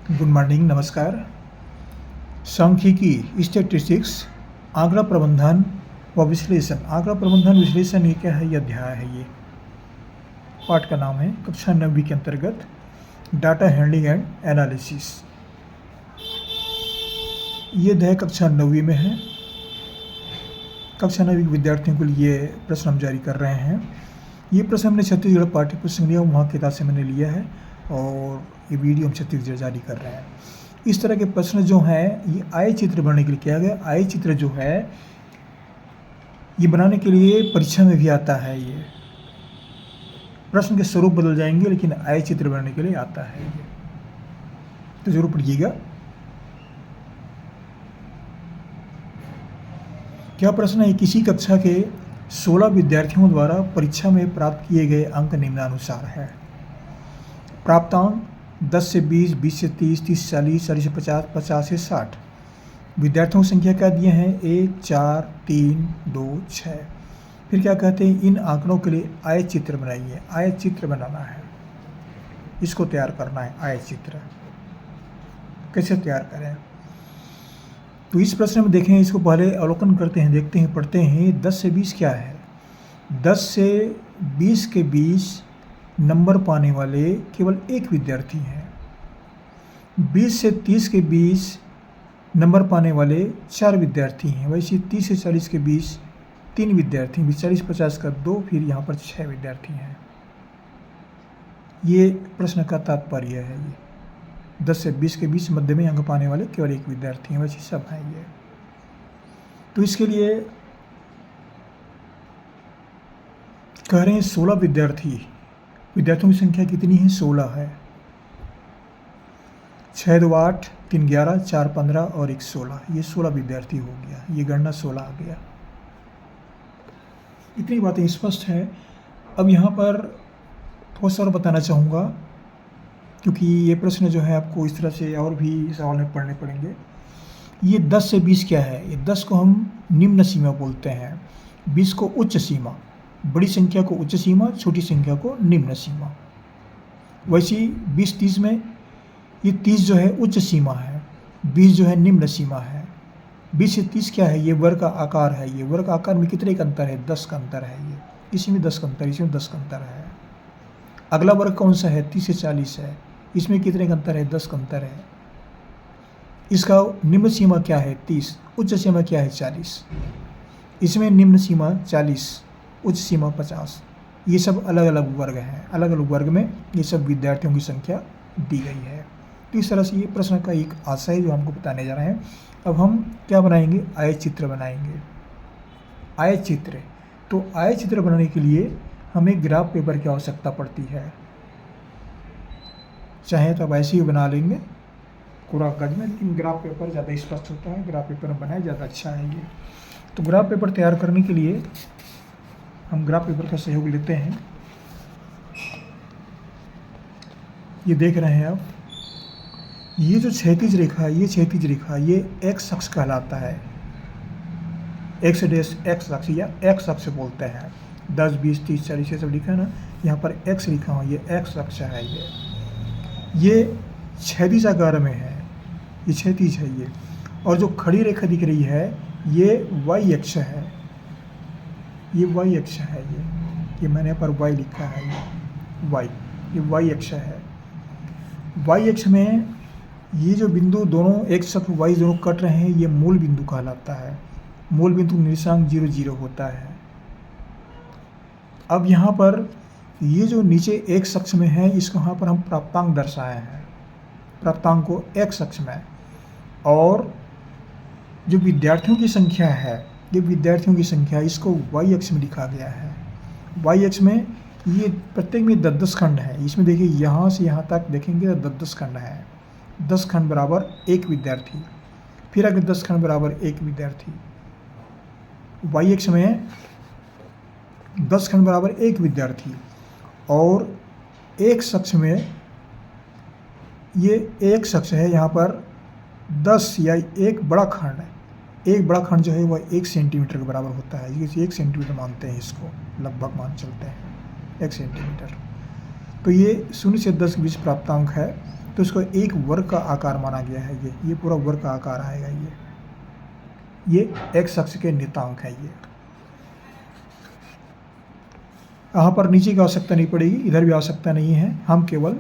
Good morning, नमस्कार। सांख्यिकी statistics आंकड़ा प्रबंधन व विश्लेषण। आंकड़ा प्रबंधन विश्लेषण ये क्या है? ये अध्याय है। ये पाठ का नाम है। कक्षा 9वीं के अंतर्गत डाटा हैंडलिंग एंड एनालिसिस। ये अध्याय कक्षा 9वीं में है। कक्षा 9वीं के विद्यार्थियों के लिए प्रश्न हम जारी कर रहे हैं। ये प्रश्न हमने छत्तीसगढ़ पाठ्य पुस्तक लिया, वहाँ किताब से मैंने लिया है और ये वीडियो हम छत्तीसगढ़ जारी कर रहे हैं। इस तरह के प्रश्न जो हैं ये आय चित्र बनाने के लिए किया गया। आय चित्र जो है ये बनाने के लिए परीक्षा में भी आता है। ये प्रश्न के स्वरूप बदल जाएंगे लेकिन आय चित्र बनाने के लिए आता है। ये तो जरूर पढ़िएगा। क्या प्रश्न है? किसी कक्षा के 16 विद्यार्थियों द्वारा परीक्षा में प्राप्त किए गए अंक निम्नानुसार है। प्राप्तांक 10 से 20, 20 से 30, 30 से 40, 40 से 50, 50 से 60। विद्यार्थियों की संख्या क्या दिए हैं? 1, 4, 3, 2, 6। फिर क्या कहते हैं? इन आंकड़ों के लिए आय चित्र बनाइए। आय चित्र बनाना है, इसको तैयार करना है। आय चित्र कैसे तैयार करें? तो इस प्रश्न में देखें, इसको पहले अवलोकन करते हैं, देखते हैं, पढ़ते हैं। 10 से 20 क्या है? 10 से 20 के बीच नंबर पाने वाले केवल एक विद्यार्थी हैं। 20 से 30 के बीच नंबर पाने वाले 4 विद्यार्थी हैं। वैसे 30 से 40 के बीच 3 विद्यार्थी हैं। 40-50 का 2, फिर यहाँ पर 6 विद्यार्थी हैं। ये प्रश्न का तात्पर्य है। ये 10 से 20 के बीच मध्य में अंक पाने वाले केवल एक विद्यार्थी हैं, वैसे सब हैं ये। तो इसके लिए कह रहे हैं 16 विद्यार्थियों की संख्या कितनी है? 16 है। 6 2 8, 3 11, 4 15 और 1 16। ये 16 विद्यार्थी हो गया। ये गणना 16 आ गया। इतनी बातें स्पष्ट है। अब यहाँ पर थोड़ा सा और बताना चाहूँगा, क्योंकि ये प्रश्न जो है आपको इस तरह से और भी सवाल में पढ़ने पड़ेंगे। ये 10 से 20 क्या है? ये 10 को हम निम्न सीमा बोलते हैं, 20 को उच्च सीमा। बड़ी संख्या को उच्च सीमा, छोटी संख्या को निम्न सीमा। वैसे 20-30 में ये 30 जो है उच्च सीमा है, 20 जो है निम्न सीमा है। 20 से 30 क्या है? ये वर्ग का आकार है। ये वर्ग आकार में कितने का अंतर है? 10 का अंतर है। ये इसमें 10 का अंतर, इसमें 10 का अंतर है। अगला वर्ग कौन सा है? 30 से 40 है। इसमें कितने का अंतर है? 10 का अंतर है। इसका निम्न सीमा क्या है? 30। उच्च सीमा क्या है? 40। इसमें निम्न सीमा 40, उच्च सीमा 50। ये सब अलग अलग वर्ग हैं। अलग अलग वर्ग में ये सब विद्यार्थियों की संख्या दी गई है। तो इस तरह से ये प्रश्न का एक आशय जो हमको बताने जा रहे हैं। अब हम क्या बनाएंगे? आय चित्र बनाएंगे। आय चित्र, तो आय चित्र बनाने के लिए हमें ग्राफ पेपर की आवश्यकता पड़ती है। चाहे तो अब ऐसे ही बना लेंगे पूरा कागज में, लेकिन ग्राफ पेपर ज़्यादा स्पष्ट होता है। ग्राफ पेपर में बनाया ज़्यादा अच्छा है ये। तो ग्राफ पेपर तैयार करने के लिए हम ग्राफ पेपर का सहयोग लेते हैं। ये देख रहे हैं आप, ये जो क्षैतिज रेखा है, ये क्षैतिज रेखा, ये एक्स अक्ष कहलाता है। एक्स डेश एक्स अक्ष या एक्स अक्ष बोलते हैं। 10, 20, 30, 40 ये सब लिखा है ना, यहाँ पर एक्स लिखा हुआ, ये एक्स अक्ष है। ये क्षैतिज आकार में है, ये क्षैतिज है ये। और जो खड़ी रेखा दिख रही है ये वाई अक्ष है। ये वाई अक्ष है। ये मैंने यहाँ पर वाई लिखा है। ये वाई अक्ष है। वाई अक्ष में ये जो बिंदु दोनों एक्स और वाई दोनों कट रहे हैं, ये मूल बिंदु कहलाता है। मूल बिंदु निर्देशांक 0 0 होता है। अब यहाँ पर ये जो नीचे एक्स अक्ष में है, इसको यहाँ पर हम प्राप्तांक दर्शाए हैं। प्राप्तांक को एक्स अक्ष में, और जो विद्यार्थियों की संख्या है, ये विद्यार्थियों की संख्या, इसको वाई अक्ष में लिखा गया है। वाई अक्ष में ये प्रत्येक में 10-10 खंड है। इसमें देखिए यहाँ से यहाँ तक देखेंगे तो 10-10 खंड है। 10 खंड बराबर एक विद्यार्थी, फिर अगर 10 खंड बराबर एक विद्यार्थी। वाई अक्ष में 10 खंड बराबर एक विद्यार्थी, और एक अक्ष में ये एक अक्ष है, यहाँ पर 10 या एक बड़ा खंड है। एक बड़ा खंड जो है वह 1 सेंटीमीटर के बराबर होता है। ये 1 सेंटीमीटर मानते हैं इसको, लगभग मान चलते हैं 1 सेंटीमीटर। तो ये 0 से 10 के बीच प्राप्तांक है। तो इसको एक वर्ग का आकार माना गया है। ये पूरा वर्ग का आकार आएगा। ये x अक्ष के नियतांक है। ये यहाँ पर नीचे की आवश्यकता नहीं पड़ेगी, इधर भी आवश्यकता नहीं है। हम केवल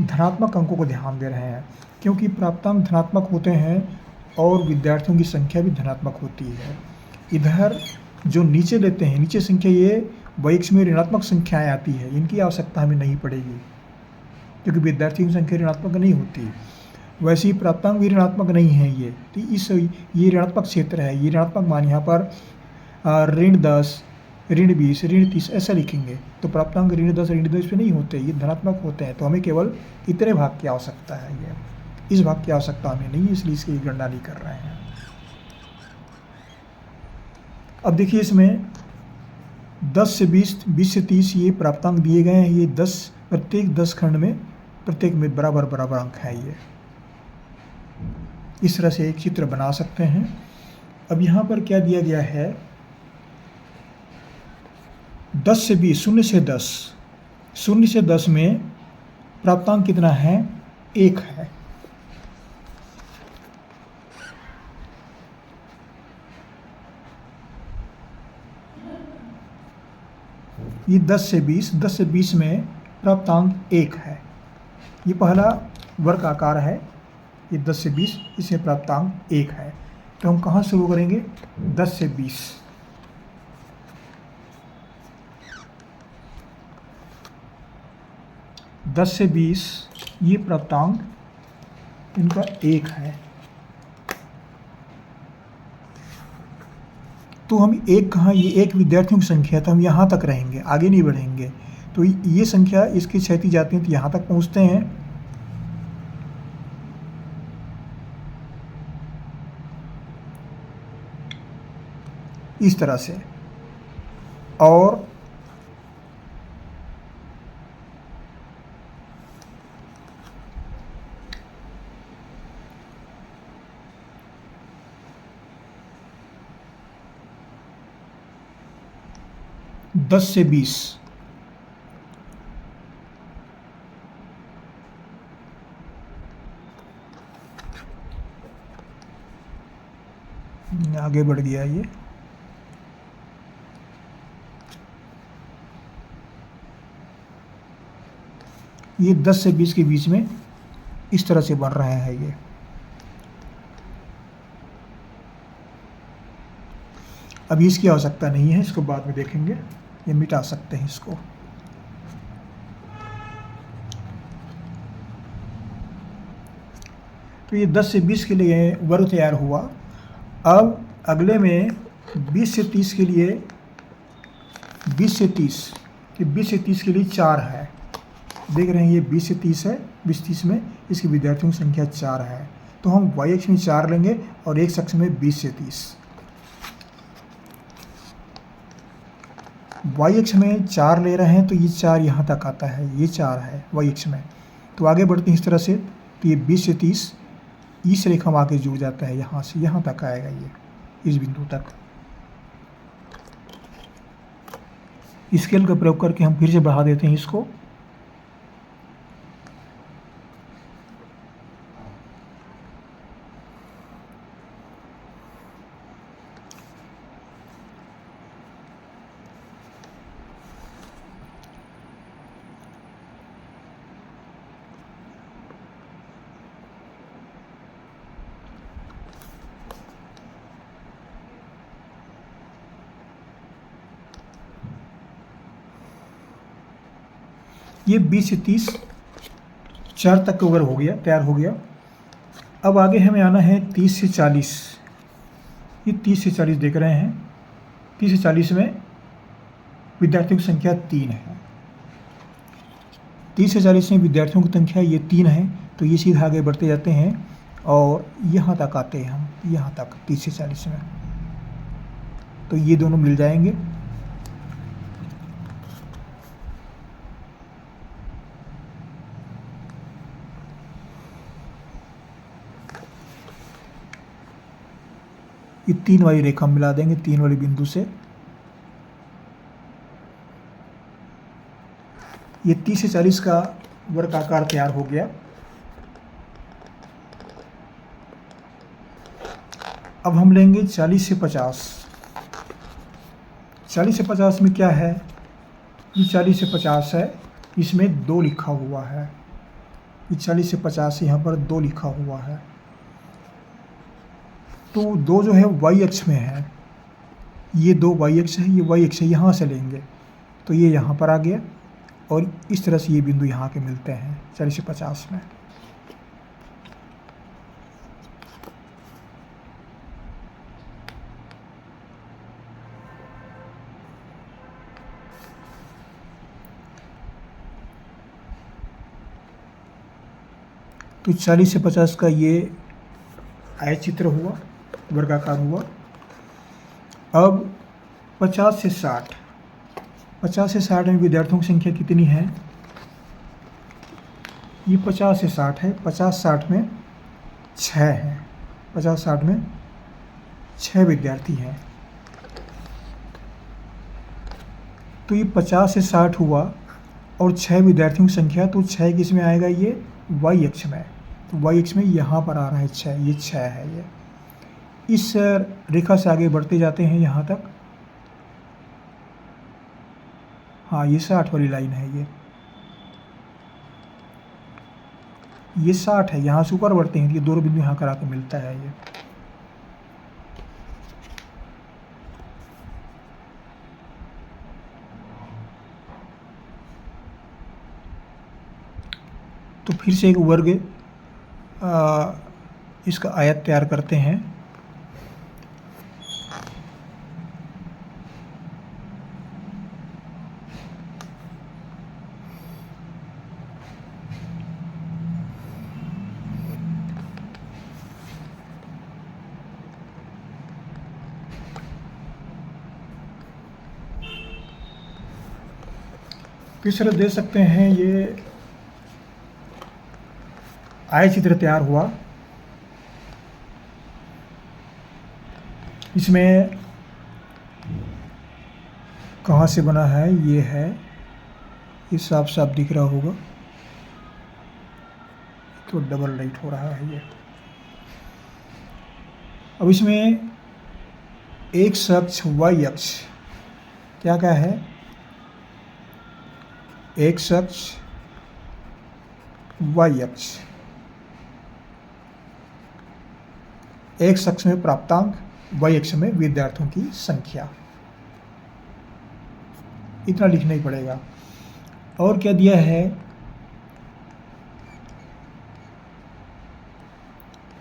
धनात्मक अंकों को ध्यान दे रहे हैं, क्योंकि प्राप्तांक धनात्मक होते हैं और विद्यार्थियों की संख्या भी धनात्मक होती है। इधर जो नीचे लेते हैं, नीचे संख्या, ये y में ऋणात्मक संख्याएं आती है, इनकी आवश्यकता हमें नहीं पड़ेगी, क्योंकि विद्यार्थियों की संख्या ऋणात्मक नहीं होती। वैसे ही प्राप्तांक भी ऋणात्मक नहीं है। ये ऋणात्मक क्षेत्र है। ये ऋणात्मक मान यहाँ पर -10, -20, -30 ऐसा लिखेंगे, तो प्राप्तांक -10, -20 पे नहीं होते, ये धनात्मक होते हैं। तो हमें केवल इतने भाग की आवश्यकता है। ये इस भाग की आवश्यकता हमें नहीं है, इसलिए इसकी गणना नहीं कर रहे हैं। अब देखिए, इसमें 10 से 20, 20 से 30 ये प्राप्तांक दिए गए हैं। ये 10, प्रत्येक 10 खंड में प्रत्येक में बराबर बराबर अंक है। ये इस तरह से एक चित्र बना सकते हैं। अब यहाँ पर क्या दिया गया है, 10 से 20, 0 से 10, 0 से 10 में प्राप्तांक कितना है, 1 है। ये 10 से 20 में प्राप्तांक 1 है। ये पहला वर्ग आकार है। ये 10 से 20, इसमें प्राप्तांक 1 है। तो हम कहाँ शुरू करेंगे, 10 से 20। दस से 20 ये प्राप्तांक इनका 1 है। तो हम एक कहाँ, ये एक विद्यार्थियों की संख्या, तो हम यहाँ तक रहेंगे, आगे नहीं बढ़ेंगे। तो ये संख्या इसकी क्षैतिज जाती है तो यहाँ तक पहुँचते हैं। इस तरह से। और दस से 20 आगे बढ़ गया। ये 10 से 20 के बीच में इस तरह से बन रहे हैं। ये अभी इसकी आवश्यकता नहीं है, इसको बाद में देखेंगे। ये मिटा सकते हैं इसको। तो ये 10 से 20 के लिए वर्ग तैयार हुआ। अब अगले में 20 से 30 के लिए, 20 से 30 के लिए 4 है। देख रहे हैं, ये 20 से 30 है। 20-30 में इसकी विद्यार्थियों की संख्या 4 है। तो हम y अक्ष में 4 लेंगे और x अक्ष में 20 से 30। y अक्ष में 4 ले रहे हैं तो ये 4 यहाँ तक आता है। ये 4 है y अक्ष में। तो आगे बढ़ते हैं इस तरह से। तो ये 20 से 30 इस रेखा में आके जुड़ जाता है, यहाँ से यहाँ तक आएगा, ये इस बिंदु तक। स्केल का प्रयोग करके हम फिर से बढ़ा देते हैं इसको। ये 20 से 30 4 तक कवर हो गया, तैयार हो गया। अब आगे हमें आना है 30 से 40। ये 30 से 40 देख रहे हैं। 30 से 40 में विद्यार्थियों की संख्या 3 है। 30 से 40 में विद्यार्थियों की संख्या ये 3 है। तो ये सीधा आगे बढ़ते जाते हैं और यहाँ तक आते हैं हम, यहाँ तक 30 से 40 में। तो ये दोनों मिल जाएंगे। ये 3 वाली रेखा मिला देंगे, 3 वाली बिंदु से। ये 30 से 40 का वर्ग आकार तैयार हो गया। अब हम लेंगे 40 से 50। 40 से 50 में क्या है, ये 40 से 50 है, इसमें 2 लिखा हुआ है। ये 40 से 50 यहाँ पर 2 लिखा हुआ है, तो 2 जो है वाई अक्ष में है, ये 2 वाई अक्ष है, ये वाई अक्ष है, यहाँ से लेंगे तो ये यहाँ पर आ गया, और इस तरह से ये बिंदु यहाँ के मिलते हैं 40 से 50 में। तो 40 से 50 का ये आयत चित्र हुआ, वर्गाकार हुआ। अब 50 से 60, 50 से 60 में विद्यार्थियों की संख्या कितनी है, ये 50 से 60 है, 50-60 में 6 है, 50-60 में 6 विद्यार्थी हैं। तो ये 50 से 60 हुआ और 6 विद्यार्थियों की संख्या, तो 6 किस में आएगा, ये वाई अक्ष में। तो वाई अक्ष में यहाँ पर आ रहा है 6, ये 6 है। ये इस रेखा से आगे बढ़ते जाते हैं यहाँ तक, हाँ ये 60 वाली लाइन है, ये 60 है। यहाँ से ऊपर बढ़ते हैं, ये 2 बिंदु यहाँ करा के मिलता है ये। तो फिर से एक वर्ग इसका आयत तैयार करते हैं। किस तरह दे सकते हैं, ये आयत चित्र तैयार हुआ। इसमें कहाँ से बना है, ये है, ये साफ साफ दिख रहा होगा, तो डबल लाइट हो रहा है ये। अब इसमें एक अक्ष वाई अक्ष, क्या क्या है, एक अक्ष वाई अक्ष, एक अक्ष में प्राप्तांक, वाई अक्ष में विद्यार्थियों की संख्या। इतना लिखना ही पड़ेगा। और क्या दिया है,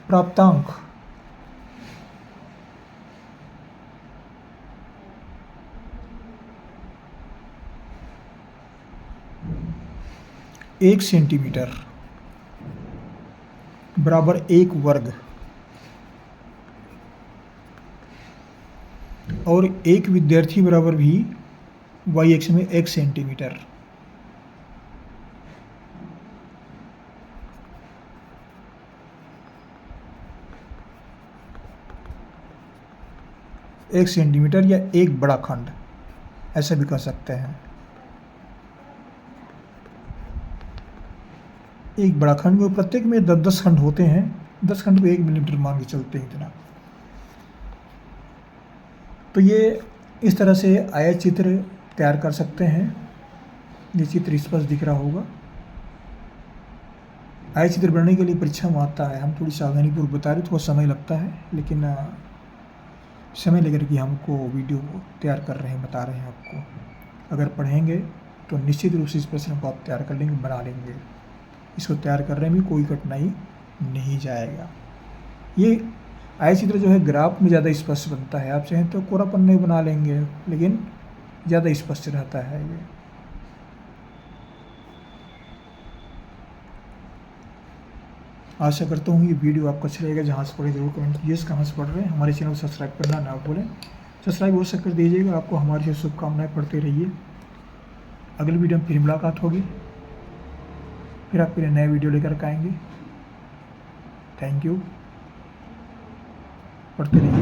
प्राप्तांक एक सेंटीमीटर बराबर 1 वर्ग, और एक विद्यार्थी बराबर भी वाई अक्ष में 1 सेंटीमीटर। एक सेंटीमीटर या एक बड़ा खंड, ऐसा भी कह सकते हैं। एक बड़ा खंड में प्रत्येक में 10-10 खंड होते हैं, 10 खंड को 1 मिलीमीटर मान के चलते हैं इतना। तो ये इस तरह से आयत चित्र तैयार कर सकते हैं। ये चित्र स्पष्ट दिख रहा होगा। आयत चित्र बनाने के लिए परीक्षा में आता है, हम थोड़ी सावधानीपूर्वक बता रहे, थोड़ा समय लगता है, लेकिन समय लेकर के हमको वीडियो को तैयार कर रहे हैं, बता रहे हैं आपको। अगर पढ़ेंगे तो निश्चित रूप से इस प्रश्न को आप तैयार कर लेंगे, बना लेंगे। इसको तैयार करने में कोई कठिनाई नहीं जाएगा। ये आयत चित्र जो है ग्राफ में ज़्यादा स्पष्ट बनता है। आप चाहें तो कोरा पन्ने बना लेंगे, लेकिन ज़्यादा स्पष्ट रहता है ये। आशा करता हूँ ये वीडियो आपको अच्छा लगेगा। जहाँ से पढ़े जरूर कमेंट कीजिए, कहाँ से पढ़ रहे हैं। हमारे चैनल को सब्सक्राइब करना ना भूलें, सब्सक्राइब अवश्य कर दीजिएगा। आपको हमारी से शुभकामनाएं, पढ़ते रहिए। अगली वीडियो में फिर मुलाकात होगी, फिर आपके लिए नए वीडियो लेकर आएंगे। थैंक यू, पढ़ते रहिए।